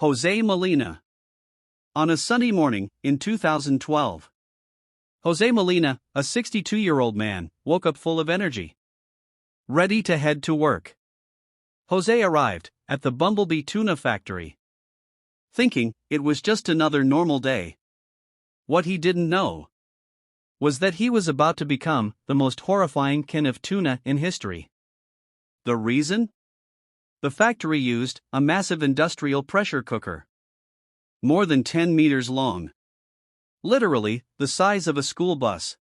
Jose Melena. On a sunny morning, in 2012, Jose Melena, a 62-year-old man, woke up full of energy, ready to head to work. Jose arrived at the Bumblebee Tuna factory, thinking it was just another normal day. What he didn't know was that he was about to become the most horrifying can of tuna in history. The reason? The factory used a massive industrial pressure cooker, more than 10 meters long, literally the size of a school bus.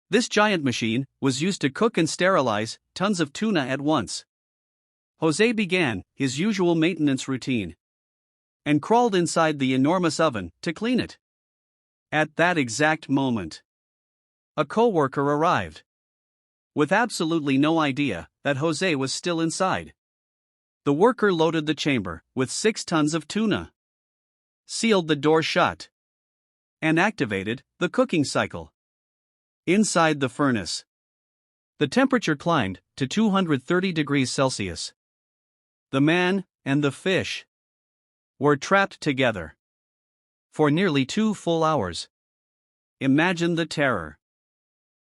This giant machine was used to cook and sterilize tons of tuna at once. Jose began his usual maintenance routine and crawled inside the enormous oven to clean it. At that exact moment, a co-worker arrived, with absolutely no idea that Jose was still inside. The worker loaded the chamber with 6 tons of tuna, sealed the door shut, and activated the cooking cycle. Inside the furnace, the temperature climbed to 230 degrees Celsius. The man and the fish were trapped together for nearly 2 full hours. Imagine the terror.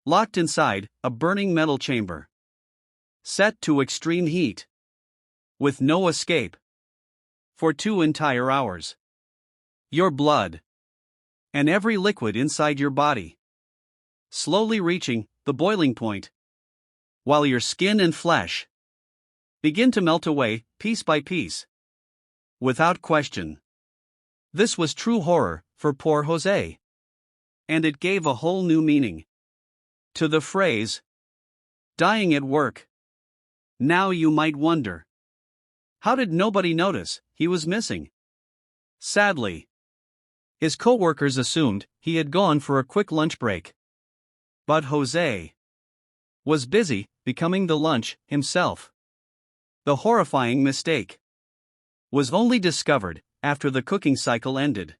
Locked inside a burning metal chamber, set to extreme heat, with no escape, for 2 entire hours. Your blood and every liquid inside your body slowly reaching the boiling point, while your skin and flesh begin to melt away piece by piece. Without question, this was true horror for poor Jose, and it gave a whole new meaning to the phrase, dying at work. Now you might wonder, how did nobody notice he was missing? Sadly, his co-workers assumed he had gone for a quick lunch break. But Jose was busy becoming the lunch himself. The horrifying mistake was only discovered after the cooking cycle ended,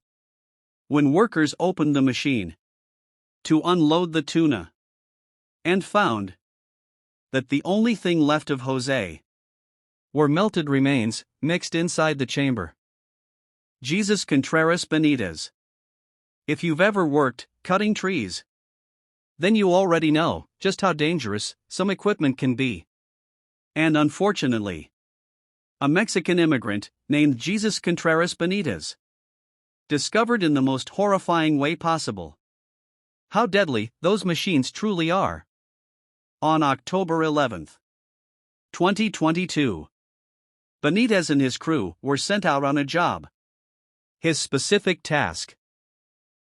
when workers opened the machine to unload the tuna and found that the only thing left of Jose were melted remains mixed inside the chamber. Jesus Contreras Benitez. If you've ever worked cutting trees, then you already know just how dangerous some equipment can be. And unfortunately, a Mexican immigrant named Jesus Contreras Benitez discovered in the most horrifying way possible how deadly those machines truly are. On October 11, 2022, Benitez and his crew were sent out on a job. His specific task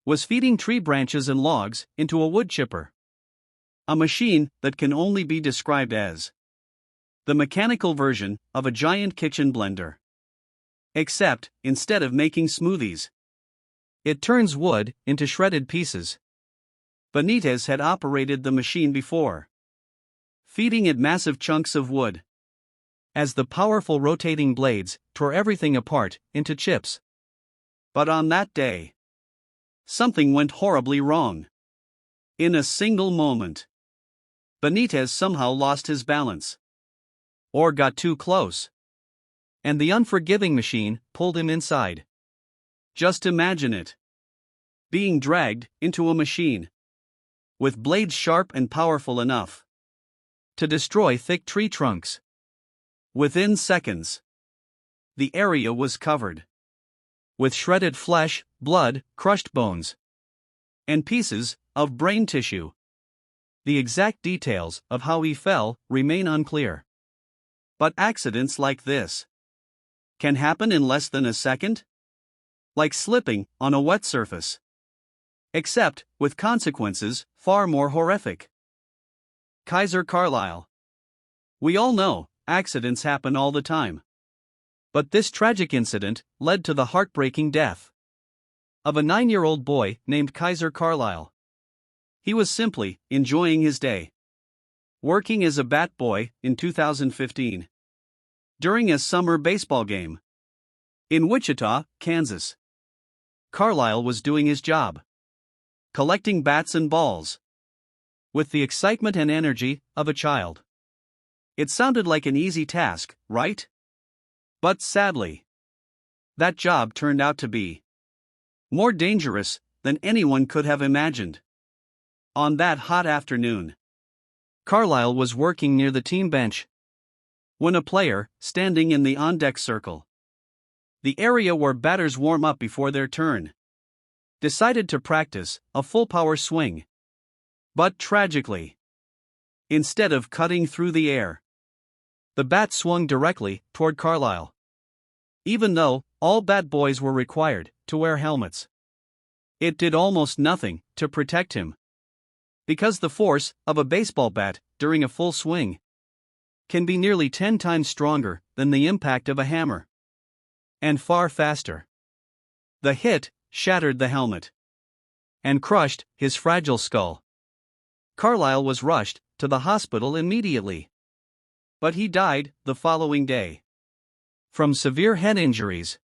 was feeding tree branches and logs into a wood chipper, a machine that can only be described as the mechanical version of a giant kitchen blender. Except, instead of making smoothies, it turns wood into shredded pieces. Benitez had operated the machine before, feeding it massive chunks of wood, as the powerful rotating blades tore everything apart into chips. But on that day, something went horribly wrong. In a single moment, Benitez somehow lost his balance, or got too close, and the unforgiving machine pulled him inside. Just imagine it, being dragged into a machine with blades sharp and powerful enough to destroy thick tree trunks. Within seconds, the area was covered with shredded flesh, blood, crushed bones, and pieces of brain tissue. The exact details of how he fell remain unclear. But accidents like this can happen in less than a second, like slipping on a wet surface, except with consequences far more horrific. Kaiser Carlisle. We all know accidents happen all the time. But this tragic incident led to the heartbreaking death of a 9-year-old boy named Kaiser Carlisle. He was simply enjoying his day, working as a bat boy in 2015, during a summer baseball game in Wichita, Kansas. Carlisle was doing his job, collecting bats and balls, with the excitement and energy of a child. It sounded like an easy task, right? But sadly, That job turned out to be more dangerous than anyone could have imagined. On that hot afternoon, Carlisle was working near the team bench when a player, standing in the on-deck circle, the area where batters warm up before their turn, decided to practice a full-power swing. But tragically, instead of cutting through the air, the bat swung directly toward Carlisle. Even though all bat boys were required to wear helmets, it did almost nothing to protect him, because the force of a baseball bat during a full swing can be nearly 10 times stronger than the impact of a hammer, and far faster. The hit shattered the helmet and crushed his fragile skull. Carlisle was rushed to the hospital immediately, but he died the following day from severe head injuries.